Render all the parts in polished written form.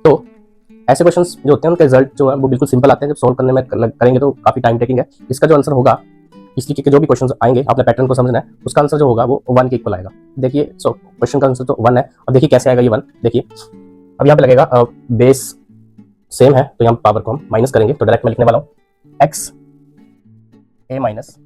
तो ऐसे क्वेश्चंस जो होते हैं उनका रिजल्ट जो है वो बिल्कुल सिंपल आते हैं, जब सॉल्व करने में करेंगे तो काफी टाइम टेकिंग है। इसका जो आंसर होगा, इस तरीके के जो भी क्वेश्चंस आएंगे आपने पैटर्न को समझना है, उसका आंसर जो होगा वो 1 के इक्वल आएगा। देखिए सो क्वेश्चन का आंसर तो 1 है। अब देखिए कैसे आएगा ये 1। देखिए अब यहाँ पे लगेगा बेस सेम है तो यहाँ पावर को हम माइनस करेंगे, तो डायरेक्ट मैं लिखने वाला हूँ एक्स ए माइनस।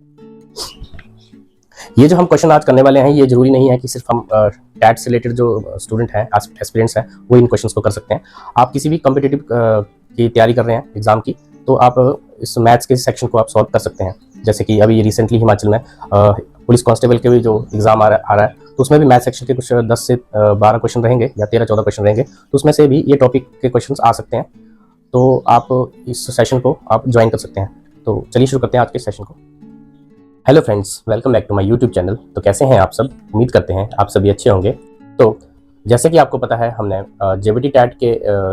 ये जो हम क्वेश्चन आज करने वाले हैं ये जरूरी नहीं है कि सिर्फ हम टैट से रिलेटेड जो स्टूडेंट हैं, एस्पिरेंट्स हैं, वो इन क्वेश्चंस को कर सकते हैं। आप किसी भी कॉम्पिटिटिव की तैयारी कर रहे हैं एग्जाम की, तो आप इस मैथ्स के सेक्शन को आप सॉल्व कर सकते हैं। जैसे कि अभी रिसेंटली हिमाचल में पुलिस कांस्टेबल के भी जो एग्जाम आ रहा है, तो उसमें भी मैथ सेक्शन के कुछ 10 से 12 क्वेश्चन रहेंगे या 13-14 क्वेश्चन रहेंगे, तो उसमें से भी ये टॉपिक के क्वेश्चन आ सकते हैं। तो आप इस सेशन को आप ज्वाइन कर सकते हैं। तो चलिए शुरू करते हैं आज के सेशन को। Hello friends, welcome back to my YouTube channel. तो कैसे हैं आप सब? उम्मीद करते हैं आप सभी अच्छे होंगे। तो जैसे कि आपको पता है, हमने जेबीटी टैट के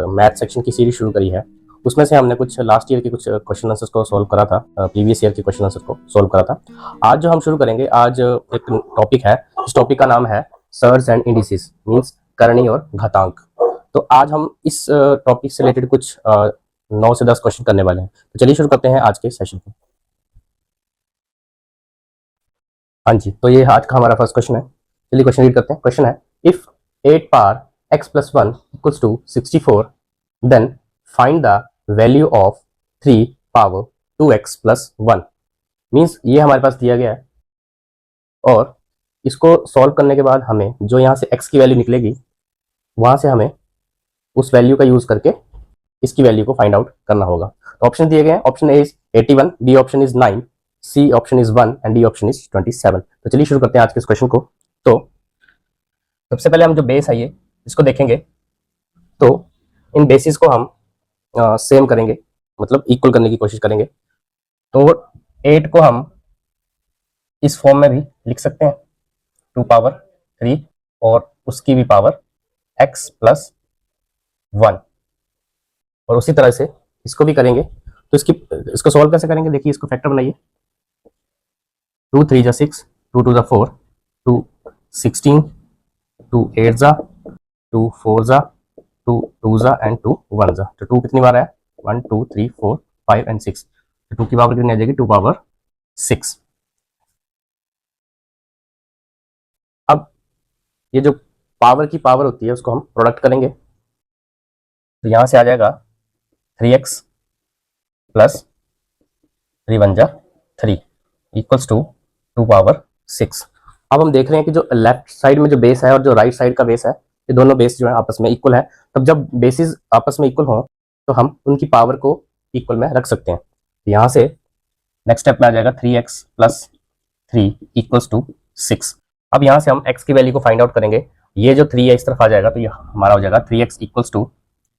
मैथ सेक्शन की सीरीज शुरू करी है। उसमें से हमने कुछ लास्ट ईयर के कुछ क्वेश्चन आंसर्स को सॉल्व करा था, प्रीवियस ईयर के क्वेश्चन आंसर को सॉल्व करा था। आज जो हम शुरू करेंगे, आज एक टॉपिक है, इस टॉपिक का नाम है सर्ज एंड इंडिसेस, मीन्स करणी और घातांक। तो आज हम इस टॉपिक से रिलेटेड कुछ 9 से 10 क्वेश्चन करने वाले हैं। तो चलिए शुरू करते हैं आज के सेशन को। हाँ जी, तो ये आज का हमारा फर्स्ट क्वेश्चन है। चलिए क्वेश्चन रीड करते हैं। क्वेश्चन है, if 8 power x plus 1 equals to 64, then find the value of 3 power 2x plus 1। Means ये हमारे पास दिया गया है और इसको सॉल्व करने के बाद हमें जो यहाँ से x की वैल्यू निकलेगी, वहां से हमें उस वैल्यू का यूज करके इसकी वैल्यू को फाइंड आउट करना होगा। तो ऑप्शन दिए गए हैं। Option A is 81, B option is 9, C option is 1 and D option is 27। तो चलिए शुरू करते हैं आज के इस क्वेश्चन को। तो सबसे पहले हम जो बेस है ये इसको देखेंगे। तो इन बेसिस को हम सेम करेंगे, मतलब इक्वल करने की कोशिश करेंगे। तो 8 को हम इस फॉर्म में भी लिख सकते हैं, 2 पावर 3 और उसकी भी पावर x प्लस 1, और उसी तरह से इसको भी करेंगे। तो इसको सॉल्व कैसे करेंगे? देखिए इसको फैक्टर बनाइए। 2 3 जा 6, 2 2 जा 4, 2 16, 2 8 जा, 2 4 जा, 2 2 जा एंड 2 1 जा। तो 2 कितनी बार है? 1 2 3 4 5 एंड 6। तो 2 की पावर कितनी आ जाएगी? 2 पावर 6। अब ये जो पावर की पावर होती है उसको हम प्रोडक्ट करेंगे। तो यहां से आ जाएगा 3x प्लस 3 1 जा 3 इक्वल्स टू 2 पावर 6। अब हम देख रहे हैं कि जो लेफ्ट साइड में जो बेस है और जो राइट साइड का बेस है, ये दोनों बेस जो है आपस में इक्वल है। तब जब बेसिस आपस में इक्वल हो तो हम उनकी पावर को इक्वल में रख सकते हैं। यहाँ से नेक्स्ट स्टेप में आ जाएगा 3x प्लस 3 इक्वल्स टू 6। अब यहाँ से हम x की वैल्यू को फाइंड आउट करेंगे। ये जो 3 है इस तरफ आ जाएगा, तो ये हमारा हो जाएगा 3x equals to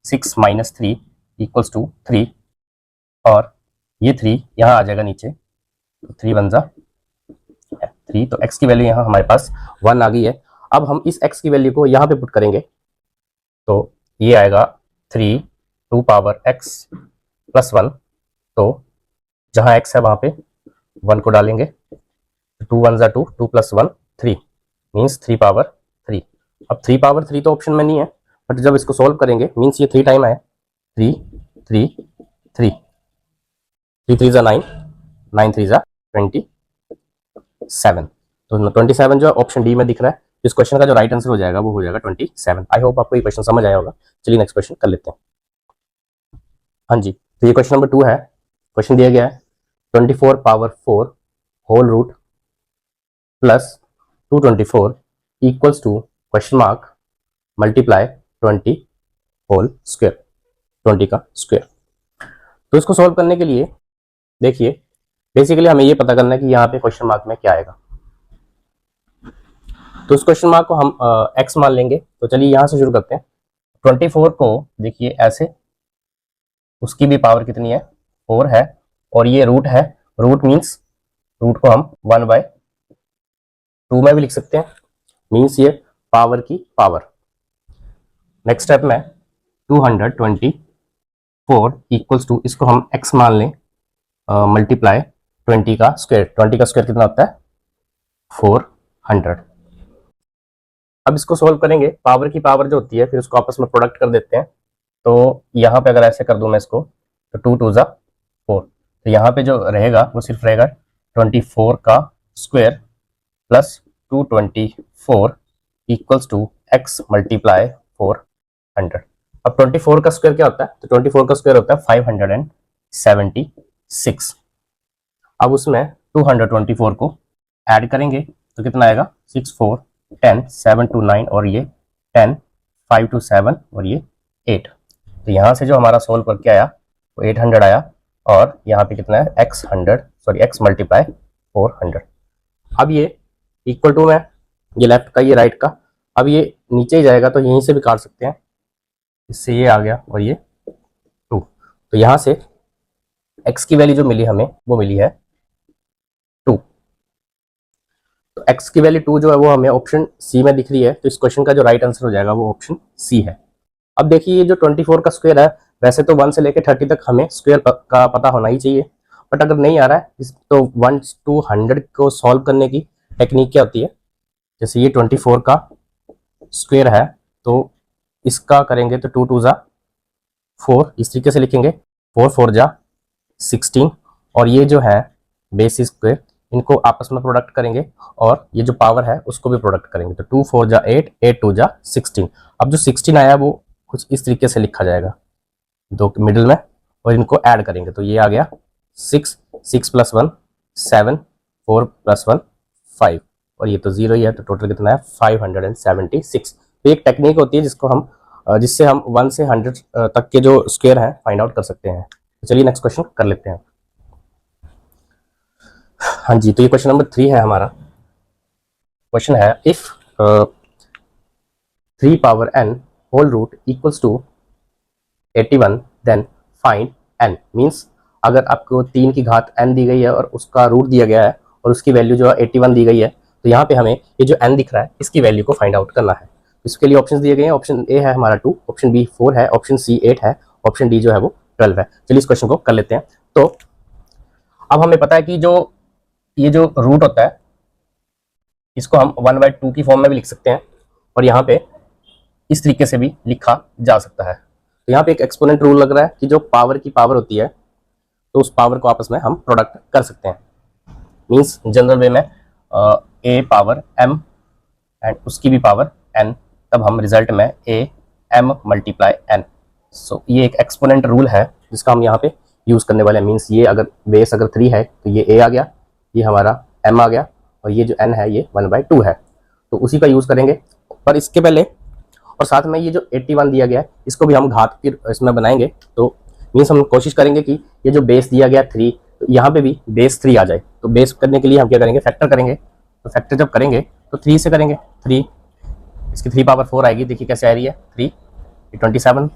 6 minus 3 equals to 3, और ये 3 यहाँ आ जाएगा नीचे, 3 1 जा 3। तो x की वैल्यू यहाँ हमारे पास 1 आ गई है। अब हम इस x की वैल्यू को यहाँ पे पुट करेंगे, तो ये आएगा 3 2 पावर x प्लस 1। तो जहाँ x है वहाँ पे 1 को डालेंगे, 2 1 जा 2, 2 प्लस 1 3, मीन्स 3 पावर 3। अब 3 पावर 3 तो ऑप्शन में नहीं है, बट जब इसको सॉल्व करेंगे मीन्स ये 3 टाइम है, 3 3 3, 3 3 जा 9, 9 3 जा 27। तो 27 जो ऑप्शन डी में दिख रहा है, इस क्वेश्चन का जो राइट आंसर हो जाएगा वो हो जाएगा 27। आई होप आपको ये क्वेश्चन समझ आया होगा। चलिए नेक्स्ट क्वेश्चन कर लेते हैं। हाँ जी, तो ये क्वेश्चन नंबर 2 है। क्वेश्चन दिया गया है 24 power 4 whole root plus 224 equals to question mark multiply 20 whole square, 20 का स्क्वायर। तो इसको सॉल्व करने के लिए देखिए बेसिकली हमें ये पता करना है कि यहाँ पे क्वेश्चन मार्क में क्या आएगा। तो उस क्वेश्चन मार्क को हम x मान लेंगे। तो चलिए यहाँ से शुरू करते हैं। 24 को देखिए ऐसे, उसकी भी पावर कितनी है? 4 है, और ये रूट है। रूट मीन्स रूट को हम 1/2 में भी लिख सकते हैं, मीन्स ये पावर की पावर। नेक्स्ट स्टेप में 224 इक्वल्स टू, इसको हम x मान लें, मल्टीप्लाई 20 का स्क्वायर। 20 का स्क्वायर कितना होता है? 400। अब इसको सोल्व करेंगे, पावर की पावर जो होती है फिर उसको आपस में प्रोडक्ट कर देते हैं। तो यहाँ पे अगर ऐसे कर दूं मैं इसको, तो 2 2 ज़ा 4, तो यहाँ पे जो रहेगा वो सिर्फ रहेगा 24 का square plus 224 equals to x multiply 400। अब 24 का स्क्वायर क्या होता है? तो 24 का स्क्वायर होता है 576। अब उसमें 224 को ऐड करेंगे तो कितना आएगा? 6 4 10 7 2 9 और ये 10 5 2 7 और ये 8। तो यहाँ से जो हमारा सोल्व करके आया वो 800 आया, और यहाँ पे कितना है? x multiply 400। अब ये इक्वल टू में, ये लेफ्ट का ये राइट का, अब ये नीचे ही जाएगा तो यहीं से भी काट सकते हैं, इससे ये आ गया और ये 2। तो यहाँ से x की वैल्यू जो मिली हमें वो मिली है 2। तो x की वैल्यू 2 जो है वो हमें ऑप्शन सी में दिख रही है, तो इस क्वेश्चन का जो राइट आंसर हो जाएगा वो ऑप्शन सी है। अब देखिए ये जो 24 का स्क्वायर है, वैसे तो 1 से लेकर 30 तक हमें स्क्वायर का पता होना ही चाहिए, बट अगर नहीं आ रहा है तो 1 to 100 को सॉल्व करने की टेक्निक क्या होती है? जैसे ये 24 का स्क्वायर है तो इसका करेंगे तो 2 2 ज़ा 4, इस तरीके से लिखेंगे, 4 4 ज़ा 16, और ये जो है बेस स्क्वायर, इनको आपस में प्रोडक्ट करेंगे और ये जो पावर है उसको भी प्रोडक्ट करेंगे, तो 2 4 ज़ा 8, 8 2 ज़ा 16। अब जो 16 आया वो कुछ इस तरीके से लिखा जाएगा दो मिडिल में, और इनको ऐड करेंगे तो ये आ गया 6 6 + 1 7 4 + 1 5, और ये तो 0 ही है, तो टोटल कितना है? 576। तो एक टेक्निक होती है जिससे हम 1 से 100 तक के जो स्क्वायर हैं फाइंड आउट कर सकते हैं। तो चलिए नेक्स्ट क्वेश्चन कर लेते हैं। हाँ जी, तो ये क्वेश्चन नंबर 3 है हमारा। क्वेश्चन है if 3 power n whole root equals to 81 then find n। Means अगर आपको 3 की घात n दी गई है और उसका रूट दिया गया है और उसकी वैल्यू जो है 81 दी गई है, तो यहाँ पे हमें ये जो n दिख रहा है इसकी वैल्यू को फाइंड आउट करना है। इसके लिए ऑप्शन दिए गए हैं, ऑप्शन ए है हमारा 2, ऑप्शन बी 4 है, ऑप्शन सी 8 है, ऑप्शन डी जो है वो 12 है। चलिए इस क्वेश्चन को कर लेते हैं। तो अब हमें पता है कि ये जो रूट होता है इसको हम 1/2 की फॉर्म में भी लिख सकते हैं, और यहाँ पे इस तरीके से भी लिखा जा सकता है। तो यहाँ पे एक एक्सपोनेंट रूल लग रहा है कि जो पावर की पावर होती है तो उस पावर को आपस में हम प्रोडक्ट कर सकते हैं। मीन्स जनरल वे में a पावर m एंड उसकी भी पावर n, तब हम रिजल्ट में a m मल्टीप्लाई n। सो ये एक एक्सपोनेंट रूल है जिसका हम यहाँ पे यूज करने वाले हैं। मीन्स ये अगर बेस अगर 3 है तो ये a आ गया, ये हमारा m आ गया, और ये जो n है ये 1/2 है, तो उसी का यूज करेंगे। पर इसके पहले और साथ में ये जो 81 दिया गया है इसको भी हम घात फिर इसमें बनाएंगे, तो मीन्स हम कोशिश करेंगे कि ये जो बेस दिया गया 3, तो यहाँ पे भी बेस 3 आ जाए। तो बेस करने के लिए हम क्या करेंगे? फैक्टर करेंगे। तो फैक्टर जब करेंगे तो 3 से करेंगे, 3 इसकी 3 पावर 4 आएगी। देखिए कैसे आ रही है, 3 27,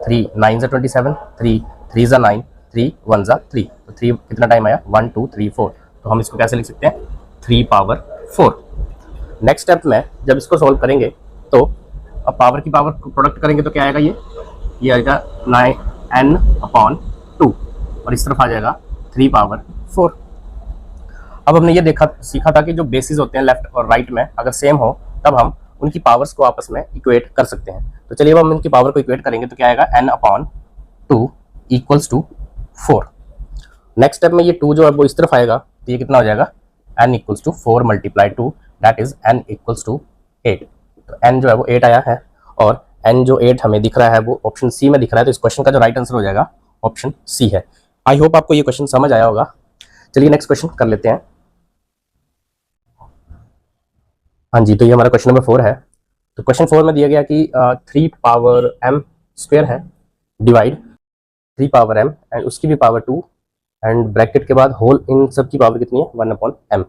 3 9 ज़ा 27, 3 3 ज़ा 9, 3 1 ज़ा 3, तो 3 कितना टाइम आया? 1 2 3 4। तो हम इसको कैसे लिख सकते हैं? 3 पावर 4। नेक्स्ट स्टेप में जब इसको सोल्व करेंगे तो अब पावर की पावर प्रोडक्ट करेंगे तो क्या आएगा? ये आएगा 9n/2, और इस तरफ आ जाएगा 3 पावर 4। अब हमने ये सीखा था कि जो बेसिस होते हैं लेफ्ट और राइट में अगर सेम हो तब हम उनकी पावर्स को आपस में इक्वेट कर सकते हैं। तो चलिए अब हम इनकी पावर को इक्वेट करेंगे तो क्या आएगा? n/2 equals to 4। Next step में ये 2 जो है वो इस तरफ आएगा, तो ये कितना हो जाएगा? n equals to 4 multiply 2, that is n equals to 8। तो n जो है वो 8 आया है, और n जो 8 हमें दिख रहा है वो ऑप्शन सी में दिख रहा है, तो इस क्वेश्चन का जो राइट आंसर हो जाएगा ऑप्शन सी है। आई होप आपको ये क्वेश्चन समझ आया होगा। चलिए नेक्स्ट क्वेश्चन कर लेते हैं। हाँ जी, तो ये हमारा क्वेश्चन नंबर 4 है। तो क्वेश्चन 4 में दिया गया कि 3 पावर m स्क्वायर है डिवाइड 3 पावर m एंड उसकी भी पावर 2 एंड ब्रैकेट के बाद होल इन सब की पावर कितनी है? 1/m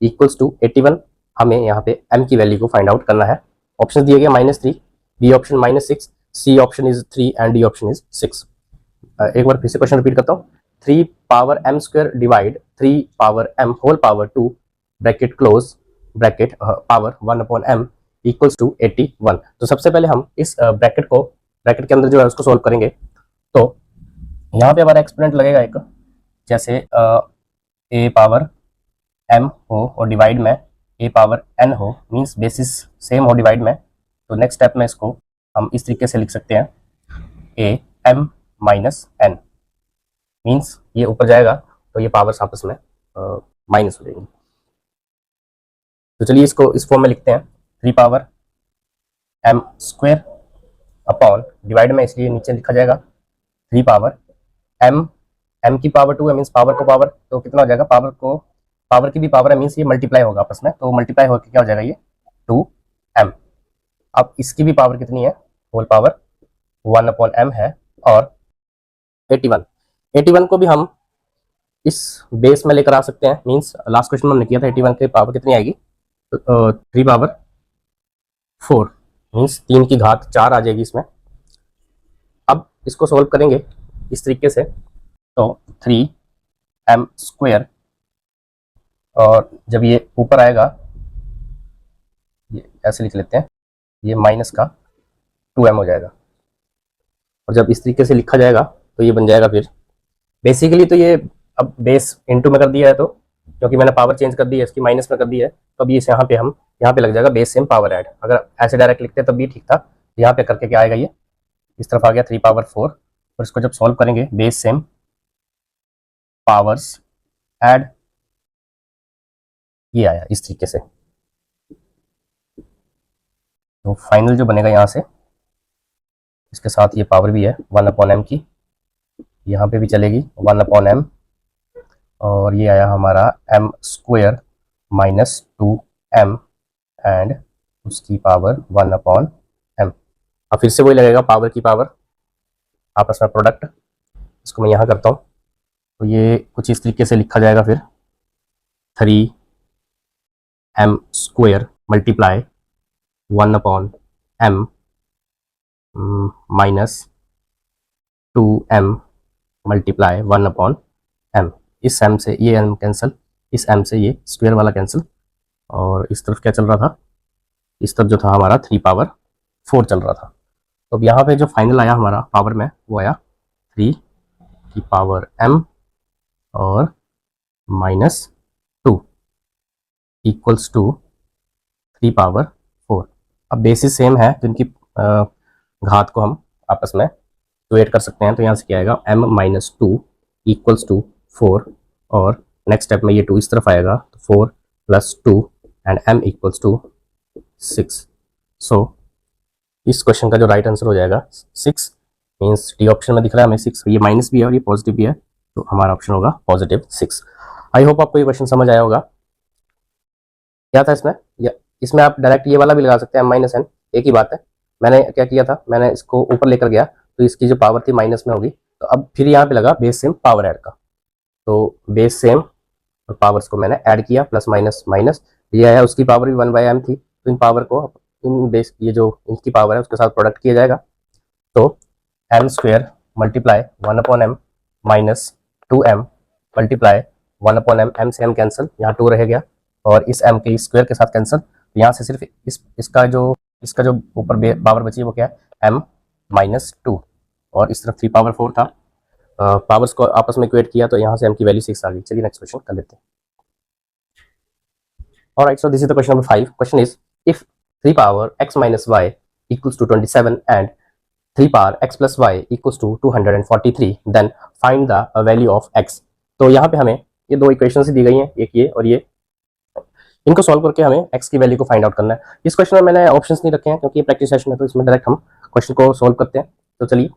equals to 81। हमें यहाँ पे m की वैल्यू को फाइंड आउट करना है। ऑप्शन दिए गए -3, B option -6, C option is 3 and D option is 6। एक बार फिर से क्वेश्चन रिपीट करता हूँ। 3 power m square divide 3 power m whole power 2 bracket close bracket power 1/m equals to 81। तो सबसे पहले हम इस ब्रैकेट के अंदर जो है उसको सोल्व करेंगे। तो यहाँ पे हमारा एक्सपोनेंट लगेगा एक, जैसे a पावर m हो और डिवाइड में a पावर n हो, मीन्स बेसिस सेम हो डिवाइड में। तो नेक्स्ट स्टेप में इसको हम इस तरीके से लिख सकते हैं A M minus N, means ये ऊपर जाएगा तो ये पावर्स आपस में माइनस हो जाएंगी। तो चलिए इसको इस फॉर्म में लिखते हैं, 3 power M square upon, divide में इसलिए नीचे लिखा जाएगा 3 पावर एम, एम की पावर 2 है, मीन्स पावर को पावर, तो कितना हो जाएगा, पावर को पावर की भी पावर है, मीन्स ये मल्टीप्लाई होगा आपस में, तो मल्टीप्लाई होकर क्या हो जाएगा ये 2m। अब इसकी भी पावर कितनी है, होल पावर 1/m है। और 81 को भी हम इस बेस में लेकर आ सकते हैं, मीन्स लास्ट क्वेश्चन में हमने किया था 81 की पावर कितनी आएगी, तो 3 पावर 4, मीन्स 3 की घात 4 आ जाएगी इसमें। अब इसको सोल्व करेंगे इस तरीके से, तो 3m स्क्वायर, और जब ये ऊपर आएगा ये ऐसे लिख लेते हैं, ये माइनस का 2m हो जाएगा, और जब इस तरीके से लिखा जाएगा तो ये बन जाएगा फिर बेसिकली, तो ये अब बेस इनटू में कर दिया है, तो क्योंकि मैंने पावर चेंज कर दी है इसकी, माइनस में कर दी है, तो अब इस यहाँ पे लग जाएगा बेस सेम पावर ऐड। अगर ऐसे डायरेक्ट लिखते तब भी ठीक था, यहाँ पे करके क्या आएगा, ये इस तरफ आ गया 3 पावर 4, और इसको जब सॉल्व करेंगे बेस सेम पावर्स ऐड, ये आया इस तरीके से। तो फाइनल जो बनेगा यहाँ से, इसके साथ ये पावर भी है 1/m की, यहाँ पे भी चलेगी 1/m, और ये आया हमारा m square minus 2m and उसकी पावर 1/m। अब फिर से वही लगेगा, पावर की पावर आपस में प्रोडक्ट, इसको मैं यहाँ करता हूँ, तो ये कुछ इस तरीके से लिखा जाएगा फिर 3m square multiply 1/m minus 2m multiply 1/m। इस m से ये m कैंसिल, इस m से ये स्क्वायर वाला कैंसिल, और इस तरफ क्या चल रहा था, इस तरफ जो था हमारा 3 पावर 4 चल रहा था। तो अब यहाँ पे जो फाइनल आया हमारा पावर में, वो आया 3 की पावर m और माइनस 2 इक्वल्स टू 3 पावर 4। अब बेसिस सेम है, जिनकी घात को हम आपस में इक्वेट कर सकते हैं, तो यहाँ से क्या आएगा m माइनस 2 इक्वल्स टू 4, और नेक्स्ट स्टेप में ये 2 इस तरफ आएगा, तो 4 plus 2 and m equals to 6। So इस क्वेश्चन का जो राइट आंसर हो जाएगा 6, मीन्स डी ऑप्शन में दिख रहा है हमें 6, ये माइनस भी है और ये पॉजिटिव भी है, तो हमारा ऑप्शन होगा पॉजिटिव 6। आई होप आपको ये क्वेश्चन समझ आया होगा। क्या था इसमें, या इसमें आप डायरेक्ट ये वाला भी लगा सकते हैं, m-n, एक ही बात है। मैंने क्या किया था, मैंने इसको ऊपर लेकर गया, तो इसकी जो पावर थी माइनस में होगी, तो अब फिर यहाँ पे लगा बेस सेम पावर ऐड का, तो बेस सेम और पावर्स को मैंने ऐड किया, प्लस माइनस माइनस, ये आया, उसकी पावर भी 1/m थी, तो इन पावर को इन बेस, ये जो इनकी पावर है उसके साथ प्रोडक्ट किया जाएगा, तो m square multiply 1/m minus 2m multiply 1/m, m से m कैंसिल, यहाँ 2 रह गया, और इस m के स्क्वायर के साथ कैंसिल, तो यहाँ से सिर्फ इसका जो ऊपर पावर बची है वो क्या है, m माइनस 2, और इस तरफ 3 पावर 4 था, पावर्स को आपस में इक्वेट किया, तो यहाँ से m की वैल्यू 6 आ गई। चलिए नेक्स्ट क्वेश्चन कर लेते हैं। Alright, so this is the question number 5. Question is, if 3 power x minus y equals to 27 and 3 power x plus y equals to 243, then find the value of x। तो यहाँ पे हमें ये दो equations दी गई हैं, एक ये और ये, इनको सॉल्व करके हमें x की वैल्यू को फाइंड आउट करना है। इस क्वेश्चन में मैंने ऑप्शंस नहीं रखे हैं क्योंकि ये प्रैक्टिस सेशन है, तो इसमें डायरेक्ट हम क्वेश्चन को सॉल्व करते हैं। तो चलिए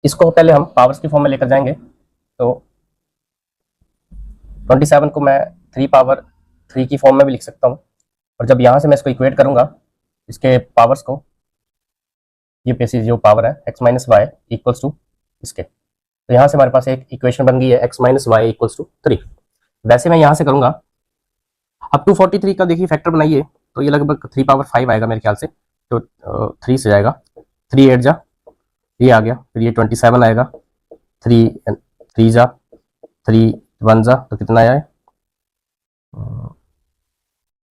इसको पहले हम पावर्स की फॉर्म में लेकर जाएंगे, तो 27 को मैं 3 पावर 3 की फॉर्म में भी लिख सकता हूँ, और जब यहाँ से मैं इसको इक्वेट करूँगा इसके पावर्स को, ये बेसिस जो पावर है x minus Y equals to इसके, तो यहाँ से हमारे पास एक इक्वेशन बन गई है x minus Y equals to 3। वैसे मैं यहाँ से करूँगा, अब 243 का देखिए फैक्टर बनाइए, तो ये लगभग 3 पावर 5 आएगा मेरे ख्याल से, तो 3 से जाएगा, 3 8 जा, ये आ गया, फिर ये 27 आएगा, 3 जा, 3 1 जा, तो कितना आया है,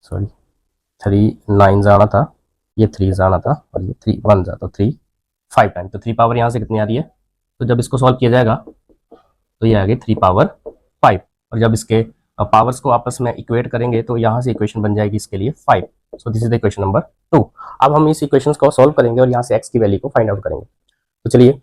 सॉरी 3 9 जाना था, ये 3 जाना था, और ये 3 1 जा, तो 3 5 टाइम, तो 3 पावर यहाँ से कितनी आ रही है, तो जब इसको सॉल्व किया जाएगा तो ये आ गई 3 पावर 5, और जब इसके पावर्स को आपस में इक्वेट करेंगे तो यहाँ से इक्वेशन बन जाएगी इसके लिए 5। So this is the equation number 2। अब हम इस इक्वेशन को सॉल्व करेंगे और यहाँ से x की वैल्यू को फाइंड आउट करेंगे। तो चलिए,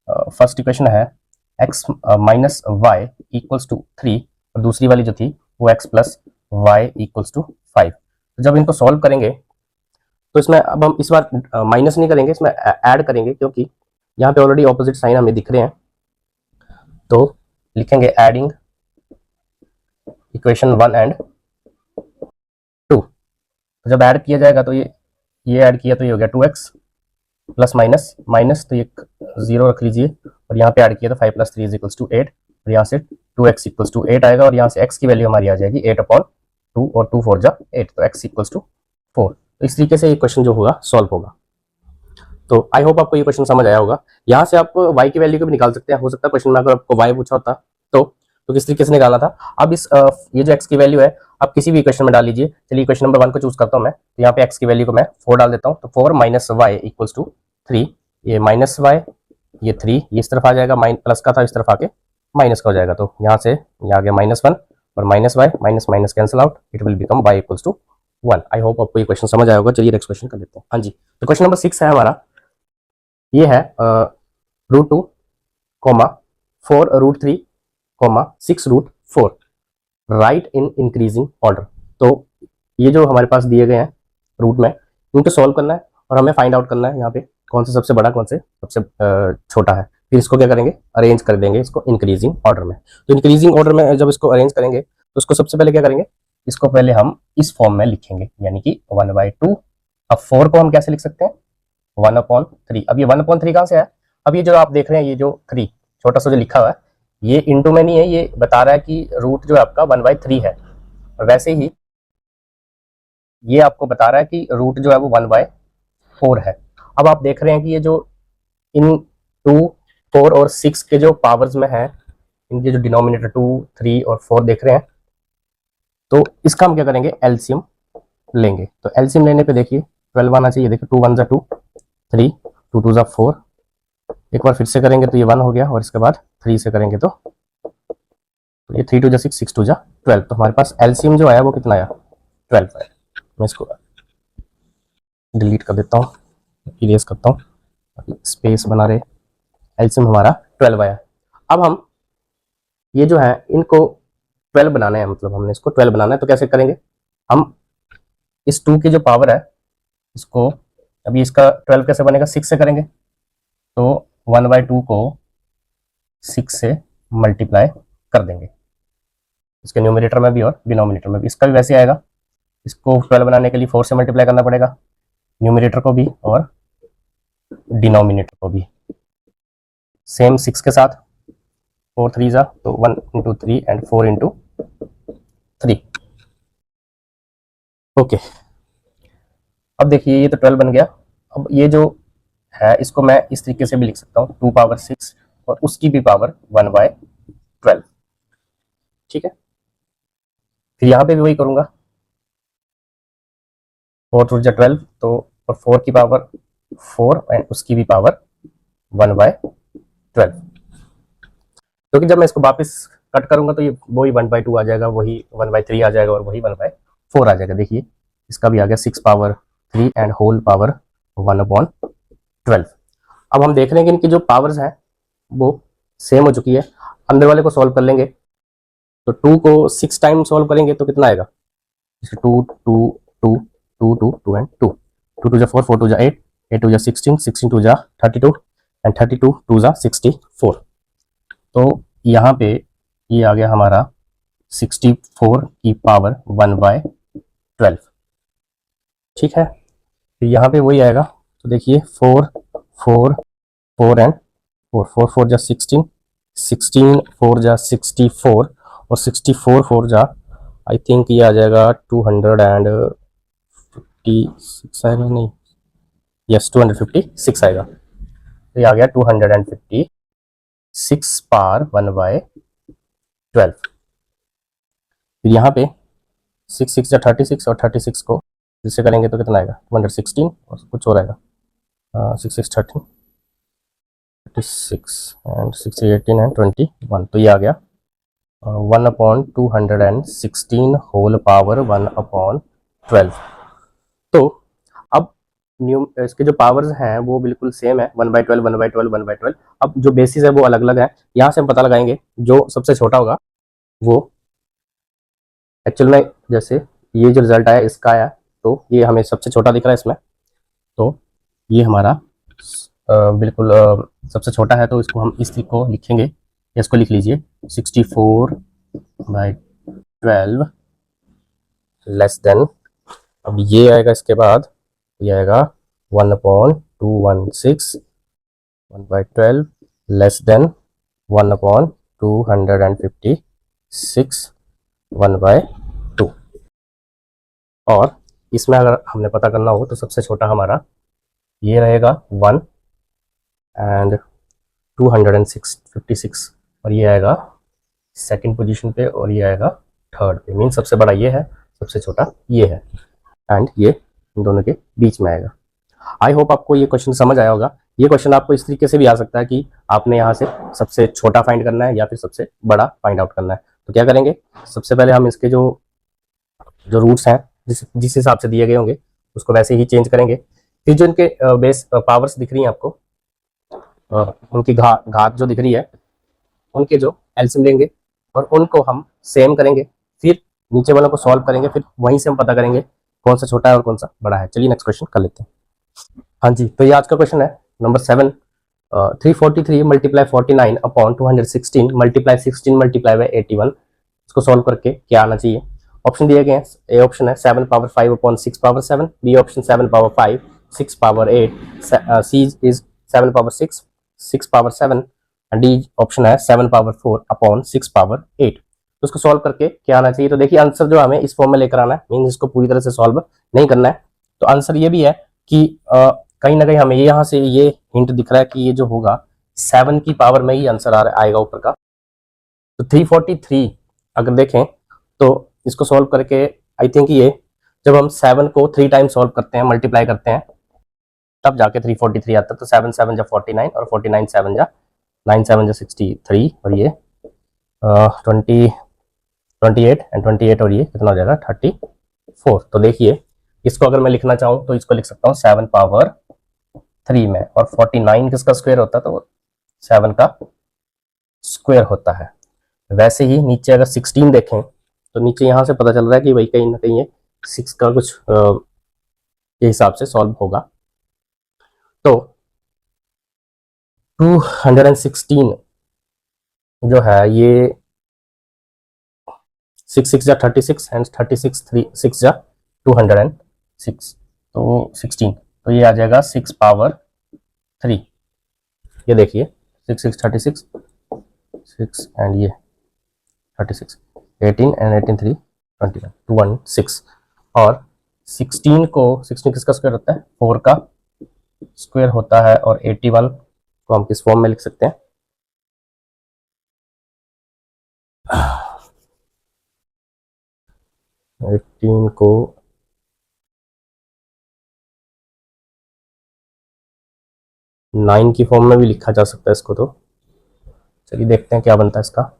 फर्स्ट इक्वेशन है x minus Y equals to 3 और दूसरी वाली जो थी वो x plus Y equals to 5। तो जब इनको सॉल्व करेंगे तो इसमें अब हम इस बार माइनस नहीं करेंगे, इसमें ऐड करेंगे, क्योंकि यहाँ पे ऑलरेडी ऑपोजिट साइन हमें दिख रहे हैं। तो लिखेंगे एडिंग इक्वेशन 1 एंड 2। तो जब ऐड किया जाएगा तो ये ऐड किया तो ये हो गया 2x प्लस माइनस माइनस, तो ये 0 रख लीजिए, और यहाँ पे ऐड किया तो 5 प्लस 3 इज इक्वल्स टू 8, और यहाँ से 2x इक्वल्स टू 8 आएगा, और यहाँ से x की वैल्यू हमारी आ जाएगी 8/2, और 2 4 जा 8, तो x इक्वल्स टू 4। तो इस तरीके से ये क्वेश्चन जो होगा सॉल्व होगा। तो आई होप आपको ये क्वेश्चन समझ आया होगा। यहाँ से आप y की वैल्यू को भी निकाल सकते हैं। हो सकता है क्वेश्चन में अगर आपको y पूछा होता तो किस तरीके से निकालना था। अब इस ये जो x की वैल्यू है आप किसी भी इक्वेशन में डाल लीजिए। चलिए इक्वेशन नंबर 1 को चूज करता हूँ मैं, तो यहाँ पे x की वैल्यू को मैं 4 डाल देता हूँ। तो 4 माइनस वाई इक्वल्स टू 3, ये माइनस वाई, ये 3, ये इस तरफ आ जाएगा, प्लस का था इस तरफ आके माइनस का हो जाएगा। तो यहाँ से यहाँ आ गया -1 और minus Y, minus minus cancel out, it will become y equals to 1। I hope आपको ये क्वेश्चन समझ आया होगा। चलिए नेक्स्ट क्वेश्चन कर लेते हैं। हाँ जी, तो क्वेश्चन नंबर 6 है हमारा, ये है √2, 4√3, 6√4 राइट इन इंक्रीजिंग ऑर्डर। तो ये जो हमारे पास दिए गए हैं रूट में, इनको सॉल्व करना है और हमें फाइंड आउट करना है यहाँ पे कौन सा सबसे बड़ा कौन से सबसे छोटा है। फिर इसको क्या करेंगे, अरेंज कर देंगे इसको इंक्रीजिंग ऑर्डर में। तो इंक्रीजिंग ऑर्डर में जब इसको अरेंज करेंगे तो इसको सबसे पहले क्या करेंगे, इसको पहले हम इस फॉर्म में लिखेंगे, यानी कि 1/2। अब 4 को हम कैसे लिख सकते हैं, 1/3। अब ये 1/3 कहाँ से है, अब ये जो आप देख रहे हैं ये जो 3 छोटा सा जो लिखा हुआ है, ये इंटू में नहीं है, ये बता रहा है कि रूट जो है आपका 1/3 है। और वैसे ही ये आपको बता रहा है कि रूट जो है वो 1/4 है। अब आप देख रहे हैं कि ये जो इन 2, 4 और 6 के जो पावर्स में है, इनके जो डिनोमिनेटर 2, 3 और 4 देख रहे हैं, तो इसका हम क्या करेंगे, एलसीएम लेंगे। तो एलसीएम लेने पे देखिए 12 आना चाहिए। देखिए 2 1 जा 2, 3, 2 2 जा 4। एक बार फिर से करेंगे तो ये 1 हो गया, और इसके बाद 3 से करेंगे तो ये 3 2 जा 6, 6 2 जा 12। तो हमारे पास एलसीएम जो आया वो कितना आया, 12 आया। मैं इसको डिलीट कर देता हूँ, इरेज करता हूँ, स्पेस बना रहे। एलसीएम हमारा 12 आया। अब हम ये जो है इनको 12 बनाना है, मतलब हमने इसको 12 बनाना है। तो कैसे करेंगे, हम इस 2 की जो पावर है इसको, अभी इसका 12 कैसे बनेगा, 6 से करेंगे। तो 1/2 को 6 से मल्टीप्लाई कर देंगे, इसके न्यूमरेटर में भी और डिनोमिनेटर में भी। इसका भी वैसे आएगा, इसको 12 बनाने के लिए 4 से मल्टीप्लाई करना पड़ेगा, न्यूमरेटर को भी और डिनोमिनेटर को भी। सेम 6 के साथ 4 3 जा, तो 1 × 3 एंड 4 × 3। ओके, अब देखिए ये तो 12 बन गया। अब ये जो है इसको मैं इस तरीके से भी लिख सकता हूँ, 2⁻6 और उसकी भी पावर 1/12। ठीक है, फिर यहाँ पे भी वही करूंगा, 4 4 जा 12, तो और 4 की पावर 4 एंड उसकी भी पावर 1/12। क्योंकि जब मैं इसको वापस कट करूंगा तो ये वही 1/2 आ जाएगा, वही 1/3 आ जाएगा और वही 1/4 आ जाएगा। देखिए इसका भी आ गया 6 पावर 3 एंड होल पावर 1/12। अब हम देख रहे हैं कि इनकी जो पावर्स हैं वो सेम हो चुकी है। अंदर वाले को सॉल्व कर लेंगे, तो 2 को 6 टाइम सॉल्व करेंगे तो कितना आएगा, 2 2 2 2 2 2 एंड 2, 2 2 जा 4, 4 2 जा 8, 8 2 जा 16, 16 2 जा 32 एंड 32 2 जा 64। तो यहाँ पे ये आ गया हमारा 64 की पावर 1/12। ठीक है, तो यहाँ पे वही आएगा। तो देखिए 4 4 4 एंड 4, 4 4 जा 16, 16 4 जा 64 और 64 4 जा आई थिंक ये आ जाएगा 256 आएगा, नहीं, यस 256 आएगा। तो ये आ गया 256 पावर 1/12। फिर यहाँ पे 6 6 जा 36 और 36 को इससे करेंगे तो कितना आएगा, 216 और कुछ और आएगा, 6 6 13 36 एंड 6 18 एंड 21। तो ये आ गया 1/216 होल पावर 1/12। तो अब इसके जो पावर्स हैं वो बिल्कुल सेम है, 1/12 1/12 1/12। अब जो बेसिस है वो अलग अलग है। यहाँ से हम पता लगाएंगे जो सबसे छोटा होगा वो एक्चुअल में, जैसे ये जो रिजल्ट आया इसका आया, तो ये हमें सबसे छोटा दिख रहा है इसमें, तो ये हमारा बिल्कुल सबसे छोटा है, तो इसको हम इस को लिखेंगे, इसको लिख लीजिए 64/12 लेस देन, अब ये आएगा इसके बाद, ये आएगा 1/216 1/12 लेस देन 1/256 1/2। और इसमें अगर हमने पता करना हो तो सबसे छोटा हमारा ये रहेगा 1 एंड 256, और ये आएगा सेकंड पोजीशन पे, और ये आएगा थर्ड पे। मीन सबसे बड़ा ये है, सबसे छोटा ये है, एंड ये इन दोनों के बीच में आएगा। आई होप आपको ये क्वेश्चन समझ आया होगा। ये क्वेश्चन आपको इस तरीके से भी आ सकता है कि आपने यहाँ से सबसे छोटा फाइंड करना है या फिर सबसे बड़ा फाइंड आउट करना है। तो क्या करेंगे, सबसे पहले हम इसके जो जो रूट्स हैं जिस हिसाब से दिए गए होंगे उसको वैसे ही चेंज करेंगे। फिर जो इनके बेस पावर्स दिख रही हैं आपको, उनकी घात जो दिख रही है, उनके जो एलसीएम लेंगे और उनको हम सेम करेंगे, फिर नीचे वालों को सॉल्व करेंगे, फिर वहीं से हम पता करेंगे कौन सा छोटा है और कौन सा बड़ा है। चलिए नेक्स्ट क्वेश्चन कर लेते हैं। हाँ जी, तो ये आज का क्वेश्चन है number 7। 343 multiply 49 upon 216 multiply 16 multiply by 81, इसको सॉल्व करके क्या आना चाहिए। ऑप्शन दिए गए हैं, ए ऑप्शन है 7 power 5 upon 6 power 7, B option 7 power 5 6 power 8, C is 7 power 6 6 power 7, and D option है 7 पावर 4 अपॉन 6 पावर 8। तो उसको सॉल्व करके क्या आना चाहिए। तो देखिए आंसर जो हमें इस फॉर्म में लेकर आना है, मीन इसको पूरी तरह से सॉल्व नहीं करना है। तो आंसर ये भी है कि कहीं ना कहीं हमें यहाँ से ये हिंट दिख रहा है कि ये जो होगा 7 की पावर में ही आंसर आएगा ऊपर का। तो 343 अगर देखें तो इसको सॉल्व करके आई थिंक ये जब हम 7 को 3 टाइम सॉल्व करते हैं, मल्टीप्लाई करते हैं, तब जाके 343 आता है। तो 7 7 जा 49 और 49 7 जा 9 7 जा 63, और ये 28 एंड 28, और ये कितना हो जाएगा 34। तो देखिए इसको अगर मैं लिखना चाहूँ तो इसको लिख सकता हूँ 7 पावर 3 में, और 49 किसका स्क्वायर होता है, तो 7 का स्क्वायर होता है। वैसे ही नीचे अगर 16 देखें तो नीचे यहाँ से पता चल रहा है कि भाई कहीं ना कहीं ये 6 का कुछ के हिसाब से सॉल्व होगा। तो 216 जो है ये 6 6 जा 36 एंड 36 3 6 जा 206, तो 16, तो ये आ जाएगा 6 पावर 3। ये देखिए 6 6 36 6 एंड ये 36 18 एंड 18 3 21 216, और 16 किसका स्क्वायर होता है, 4 का स्क्वायर होता है, और 81 को हम किस फॉर्म में लिख सकते हैं, 18 को 9 की फॉर्म में भी लिखा जा सकता है इसको। तो चलिए देखते हैं क्या बनता है इसका।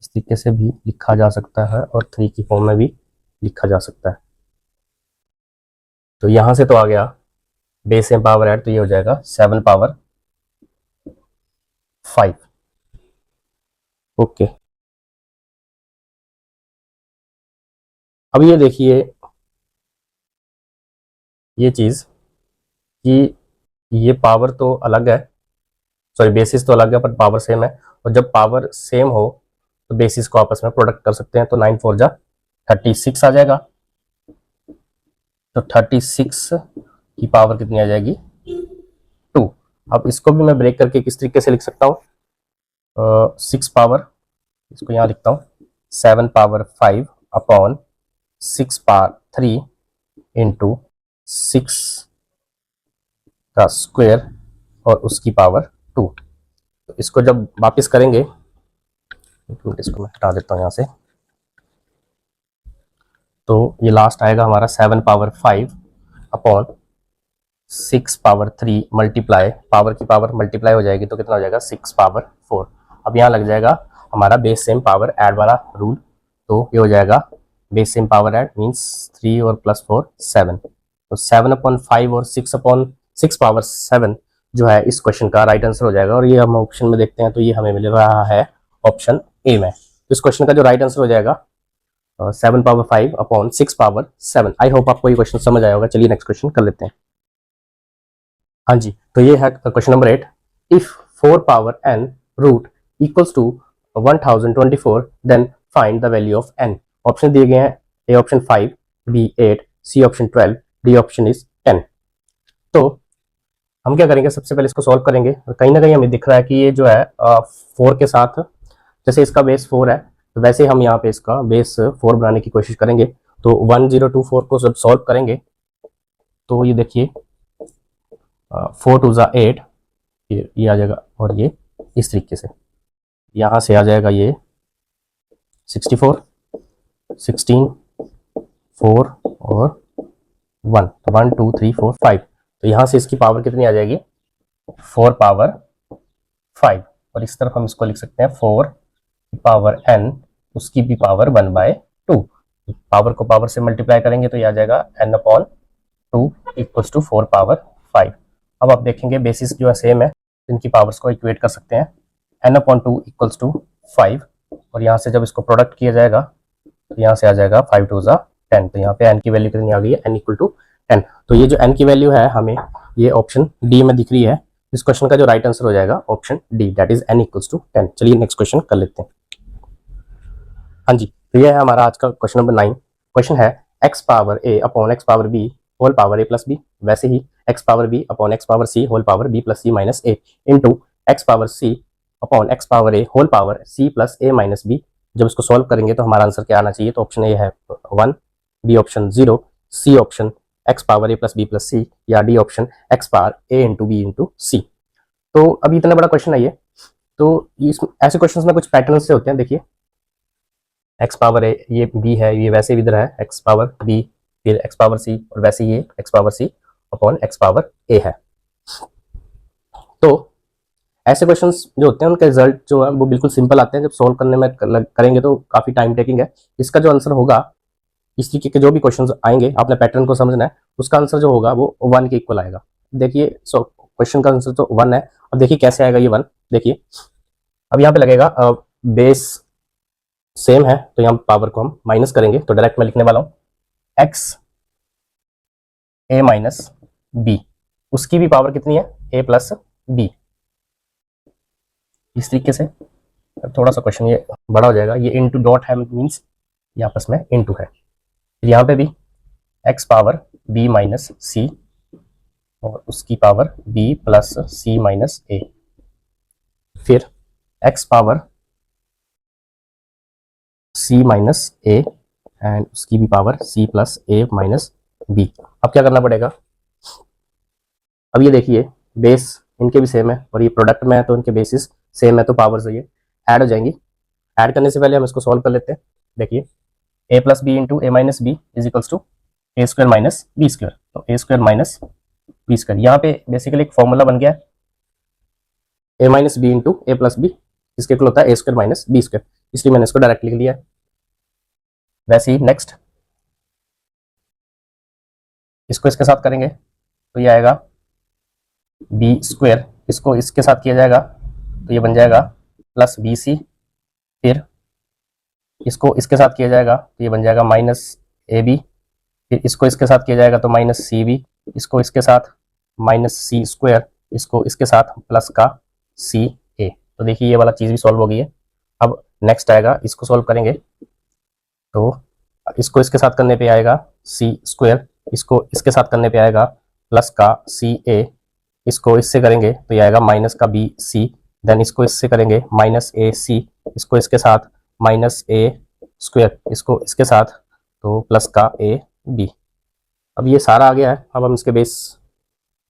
इस तरीके से भी लिखा जा सकता है और 3 की फॉर्म में भी लिखा जा सकता है। तो यहां से तो आ गया बेस में पावर ऐड, तो ये हो जाएगा 7 पावर 5। ओके, अब ये देखिए ये चीज कि ये पावर तो अलग है, सॉरी बेसिस तो अलग है पर पावर सेम है, और जब पावर सेम हो तो बेसिस को आपस में प्रोडक्ट कर सकते हैं। तो 9 4 जा 36 आ जाएगा, तो 36 की पावर कितनी आ जाएगी 2। अब इसको भी मैं ब्रेक करके किस तरीके से लिख सकता हूँ, 6 पावर, इसको यहाँ लिखता हूँ 7 पावर 5 अपॉन 6 पावर 3 इंटू 6 का स्क्वायर और उसकी पावर 2। तो इसको जब वापस करेंगे, इसको मैं हटा देता हूँ यहाँ से, तो ये लास्ट आएगा हमारा 7 power 5 upon 6 power 3 multiply, power की पावर मल्टीप्लाई हो जाएगी तो कितना हो जाएगा 6 पावर 4। अब यहाँ लग जाएगा हमारा बेस सेम पावर ऐड वाला रूल, तो ये हो जाएगा base same power add means 3 और प्लस 4 7, तो 7/5 और 6/6 पावर 7 जो है इस क्वेश्चन का राइट आंसर हो जाएगा। और ये हम ऑप्शन में देखते हैं तो ये हमें मिल रहा है ऑप्शन ए में। तो इस क्वेश्चन का जो राइट आंसर हो जाएगा 7/5/6 पावर 7। आई होप आपको ये क्वेश्चन समझ आया होगा। चलिए नेक्स्ट क्वेश्चन कर लेते हैं। हाँ जी, तो ये है question number 8। If 4 power n root equals to 1024 then find the value of n। Option दिए गए हैं, A option 5, B 8, C option 12, D option is 10। तो हम क्या करेंगे, सबसे पहले इसको सॉल्व करेंगे। और कहीं ना कहीं हमें दिख रहा है कि ये जो है 4 के साथ, जैसे इसका बेस 4 है तो वैसे हम यहाँ पे इसका बेस 4 बनाने की कोशिश करेंगे। तो 1024 को जब सॉल्व करेंगे तो ये देखिए 4 2 ज़ा 8, ये आ जाएगा। और ये इस तरीके से यहाँ से आ जाएगा ये 64, 16, 4 और 1, तो 1 2 3 4 5। तो यहाँ से इसकी पावर कितनी आ जाएगी, 4 पावर 5। और इस तरफ हम इसको लिख सकते हैं 4 पावर n, उसकी भी पावर 1/2। पावर को पावर से मल्टीप्लाई करेंगे तो ये आ जाएगा n/2 इक्वल्स टू 4 पावर 5। अब आप देखेंगे बेसिस जो है सेम है, इनकी पावर्स को इक्वेट कर सकते हैं। n/2 इक्वल्स टू 5, और यहाँ से जब इसको प्रोडक्ट किया जाएगा तो यहाँ से आ जाएगा 5 2 ज़ा 10। तो यहाँ पे n की वैल्यू कितनी आ गई है, n इक्वल टू 10। तो ये जो n की वैल्यू है हमें ये ऑप्शन डी में दिख रही है। इस क्वेश्चन का जो राइट आंसर हो जाएगा option D, that is n equals to 10। चलिए नेक्स्ट क्वेश्चन कर लेते हैं। हाँ जी, तो ये है हमारा आज का क्वेश्चन नंबर 9। क्वेश्चन है x power a upon x power b whole power a plus b, वैसे ही x power b upon x power c whole power b plus c minus a into x power c upon x power a whole power c plus a minus b। जब इसको solve करेंगे तो हमारा answer क्या आना चाहिए, तो option A है 1, B option 0, C option x power a plus b plus c, या D option x power a into b into c। तो अभी इतना बड़ा क्वेश्चन है ये, तो ऐसे क्वेश्चन में कुछ पैटर्न से होते हैं। देखिए x पावर a, ये b है, ये वैसे भी इधर है x पावर b, फिर x पावर c, और वैसे ये x power c upon x power a है। तो ऐसे क्वेश्चंस जो होते हैं उनका रिजल्ट जो है वो बिल्कुल सिंपल आते हैं, जब सॉल्व करने में करेंगे तो काफ़ी टाइम टेकिंग है। इसका जो आंसर होगा, इस तरीके के जो भी क्वेश्चंस आएंगे आपने पैटर्न को समझना है, उसका आंसर जो होगा वो 1 के इक्वल आएगा। देखिए सो क्वेश्चन का आंसर तो 1 है। अब देखिए कैसे आएगा ये 1, देखिए अब यहाँ पे लगेगा बेस सेम है तो यहाँ पावर को हम माइनस करेंगे, तो डायरेक्ट मैं लिखने वाला हूँ x a माइनस b, उसकी भी पावर कितनी है a प्लस b। इस तरीके से थोड़ा सा क्वेश्चन ये बड़ा हो जाएगा, ये इंटू डॉट है मीन्स ये आपस में इंटू है। फिर यहाँ पे भी x power b minus c और उसकी power b plus c minus a, फिर x power c minus a and उसकी भी power c plus a minus b। अब क्या करना पड़ेगा, अब ये देखिए बेस इनके भी सेम है और ये प्रोडक्ट में है तो इनके बेसिस सेम है, तो पावर से ये ऐड हो जाएंगी। ऐड करने से पहले हम इसको सॉल्व कर लेते हैं। देखिए a plus B into A minus B is equals to A square minus B square, तो A square minus B square. यहाँ पे बेसिकली एक फॉर्मूला बन गया है A minus B into A plus B, इसके इक्वल होता है A square minus B square, इसलिए मैंने इसको डायरेक्ट लिख लिया है। वैसे ही नेक्स्ट इसको इसके साथ करेंगे तो ये आएगा बी स्क्वायर, इसको इसके साथ किया जाएगा तो ये बन जाएगा प्लस बी सी, फिर इसको इसके साथ किया जाएगा तो ये बन जाएगा माइनस ए बी, फिर इसको इसके साथ किया जाएगा तो माइनस सी बी, इसको इसके साथ माइनस सी स्क्वायर, इसको इसके साथ प्लस का सी ए। तो देखिए ये वाला चीज़ भी सॉल्व हो गई है। अब नेक्स्ट आएगा, इसको सॉल्व करेंगे तो इसको इसके साथ करने पे आएगा सी स्क्वायर, इसको इसके साथ करने पे आएगा प्लस का सी ए, इसको इससे करेंगे तो ये आएगा माइनस का बी सी, देन इसको इससे करेंगे माइनस ए सी, इसको इसके साथ माइनस ए स्क्वायर, इसको इसके साथ तो प्लस का ए बी। अब ये सारा आ गया है। अब हम इसके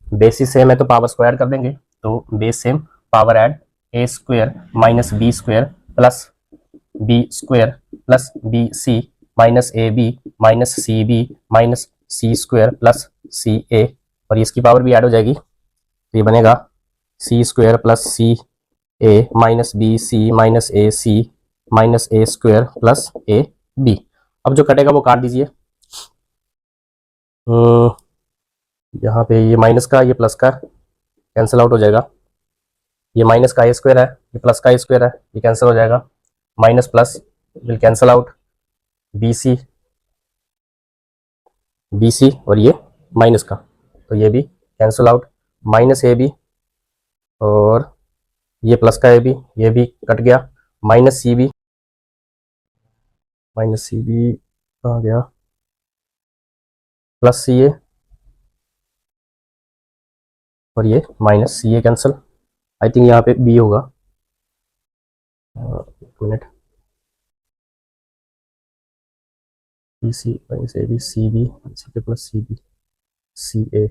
बेसिस सेम है तो पावर स्क्वायर कर देंगे, तो base same power add A square minus B square plus B square plus B C minus A B minus C B minus C square plus C A, और इसकी power भी add हो जाएगी तो ये बनेगा C square plus C A minus B C minus A C minus A square plus A B. अब जो कटेगा वो काट दीजिए। यहाँ पे ये माइनस का ये प्लस का कैंसिल आउट हो जाएगा। ये माइनस का ए स्क्वायर है, ये प्लस का ए स्क्वायर है, ये कैंसिल हो जाएगा। Minus plus will cancel out, B C और ये माइनस का, तो ये भी cancel out. Minus A B और ये प्लस का ए बी, ये भी कट गया। माइनस सी बी कहाँ गया, प्लस सी ए और ये minus C A cancel. I think यहाँ पे बी होगा, एक minute, B C minus A B C B C के प्लस सी बी सी ए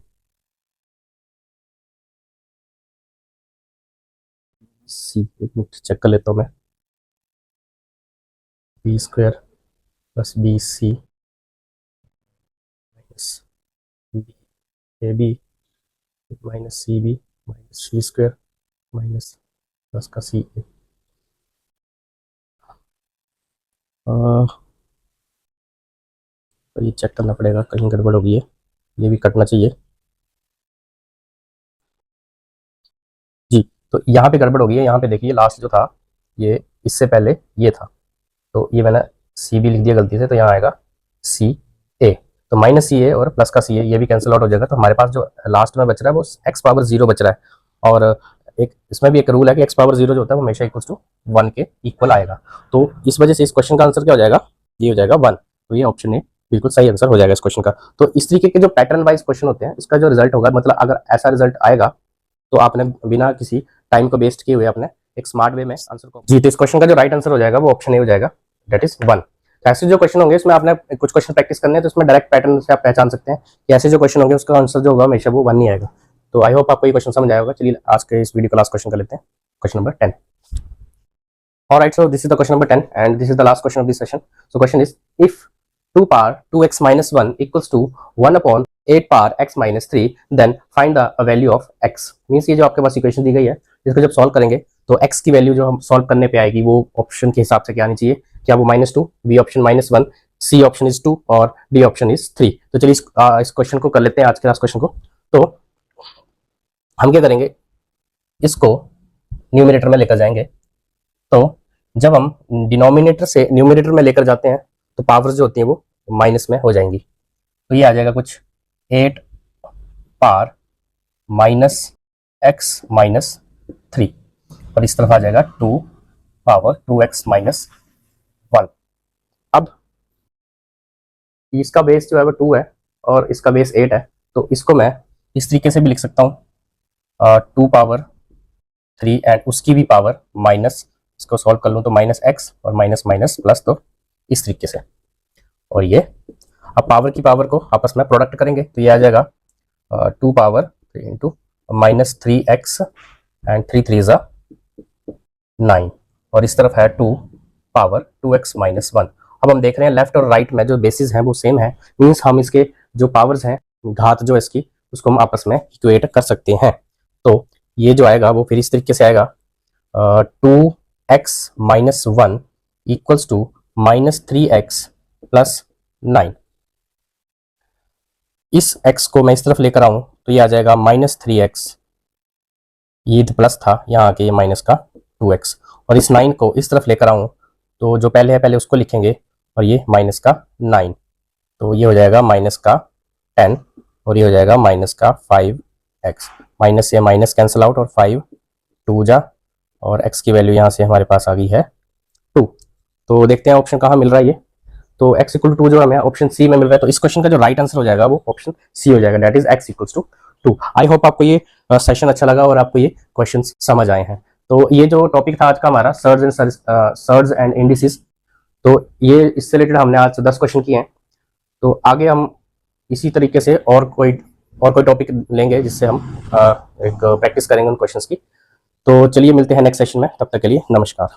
सी, एक मिनट चेक कर लेता हूँ मैं। B square plus B C minus B A B minus C B minus C square minus plus का C ए। तो ये check करना पड़ेगा, कहीं गड़बड़ हो गई है, ये भी कटना चाहिए जी। तो यहाँ पे गड़बड़ हो गई है, यहाँ पे देखिए लास्ट जो था ये इससे पहले ये था, तो ये मैंने सी बी लिख दिया गलती से, तो यहाँ आएगा सी ए। तो माइनस सी ए और प्लस का सी ए ये भी कैंसिल आउट हो जाएगा। तो हमारे पास जो लास्ट में बच रहा है वो एक्स पावर 0 बच रहा है। और एक इसमें भी एक रूल है कि एक्स पावर 0 जो होता है वो हमेशा इक्वल टू 1 के इक्वल आएगा। तो इस वजह से इस क्वेश्चन का आंसर क्या हो जाएगा, ये हो जाएगा 1। तो ये ऑप्शन ए बिल्कुल सही आंसर हो जाएगा इस क्वेश्चन का। तो इस तरीके के जो पैटर्न वाइज क्वेश्चन होते हैं, इसका जो रिजल्ट होगा, मतलब अगर ऐसा रिजल्ट आएगा तो आपने बिना किसी टाइम को वेस्ट किए हुए अपने एक स्मार्ट वे में आंसर को जी। तो इस क्वेश्चन का जो राइट आंसर हो जाएगा वो ऑप्शन ए हो जाएगा, दैट इज 1। ऐसे जो क्वेश्चन होंगे इसमें आपने कुछ क्वेश्चन प्रैक्टिस करने हैं, तो इसमें डायरेक्ट पैटर्न से आप पहचान सकते हैं कि ऐसे जो क्वेश्चन होंगे उसका आंसर जो होगा हमेशा वो 1 नहीं आएगा। तो आई होप आपको ये क्वेश्चन समझ आया होगा। चलिए आज के इस वीडियो का लास्ट क्वेश्चन कर लेते हैं, question number 10। Alright, so this is the question number 10 and this is the last question of this session. So question is, if 2 power 2x minus 1 equals to 1 upon 8 power x minus 3, then find the value of x. Means ये जो आपके पास equation दी गई है, इसको जब solve करेंगे तो x की वैल्यू जो हम सॉल्व करने पे आएगी वो ऑप्शन के हिसाब से क्या आनी चाहिए, क्या वो -2, B option -1, C option is 2 और डी ऑप्शन इज 3। तो चलिए इस क्वेश्चन को कर लेते हैं, आज के लास्ट क्वेश्चन को। तो हम क्या करेंगे, इसको न्यूमरेटर में लेकर जाएंगे। तो जब हम डिनोमिनेटर से न्यूमरेटर में लेकर जाते हैं तो पावर्स जो होती हैं वो माइनस में हो जाएंगी। तो ये आ जाएगा कुछ 8 पावर माइनस एक्स माइनस 3 और इस तरफ आ जाएगा 2 पावर 2x माइनस 1। अब इसका बेस जो है वो 2 है और इसका बेस 8 है, तो इसको मैं इस तरीके से भी लिख सकता हूँ 2 पावर 3 एंड उसकी भी पावर माइनस, इसको सॉल्व कर लूँ तो -x और माइनस माइनस प्लस, तो इस तरीके से। और ये अब पावर की पावर को आपस में प्रोडक्ट करेंगे तो ये आ जाएगा 2 पावर 3 इंटू -3x एंड 3 3 ज़ा 9 और इस तरफ है 2 पावर 2x माइनस 1। अब हम देख रहे हैं लेफ्ट और राइट में जो बेसिस हैं वो सेम है, मीन्स हम इसके जो पावर्स हैं, घात जो इसकी, उसको हम आपस में इक्वेट कर सकते हैं। तो ये जो आएगा वो फिर इस तरीके से आएगा 2x minus 1 equals to -3x plus 9। इस x को मैं इस तरफ लेकर आऊं तो ये आ जाएगा -3x, ये प्लस था, यहाँ आके ये माइनस का 2x, और इस 9 को इस तरफ लेकर आऊं तो जो पहले है पहले उसको लिखेंगे और ये माइनस का 9, तो ये हो जाएगा माइनस का 10 और ये हो जाएगा माइनस का 5x। माइनस से माइनस कैंसिल आउट और 5 2 जा, और x की वैल्यू यहाँ से हमारे पास आ गई है 2। तो देखते हैं ऑप्शन कहाँ मिल रहा है ये। तो x इक्वल टू 2 जो हमें ऑप्शन सी में मिल रहा है, तो इस क्वेश्चन का जो राइट आंसर हो जाएगा वो ऑप्शन सी हो जाएगा, that is x equals to 2। I hope आपको ये सेशन अच्छा लगा और आपको ये क्वेश्चन समझ आए हैं। तो ये जो टॉपिक था आज का हमारा सर्ज एंड इंडिसेस, तो ये इससे रिलेटेड हमने आज 10 क्वेश्चन किए हैं। तो आगे हम इसी तरीके से और कोई टॉपिक लेंगे जिससे हम एक प्रैक्टिस करेंगे उन क्वेश्चंस की। तो चलिए मिलते हैं नेक्स्ट सेशन में, तब तक के लिए नमस्कार।